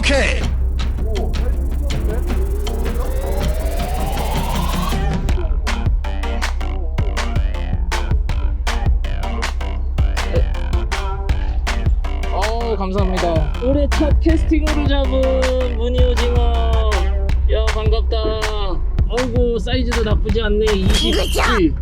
오케이. 감사합니다. 올해 첫 캐스팅으로 잡은 무늬 오징어. 야, 반갑다. 아이고, 사이즈도 나쁘지 않네. 27.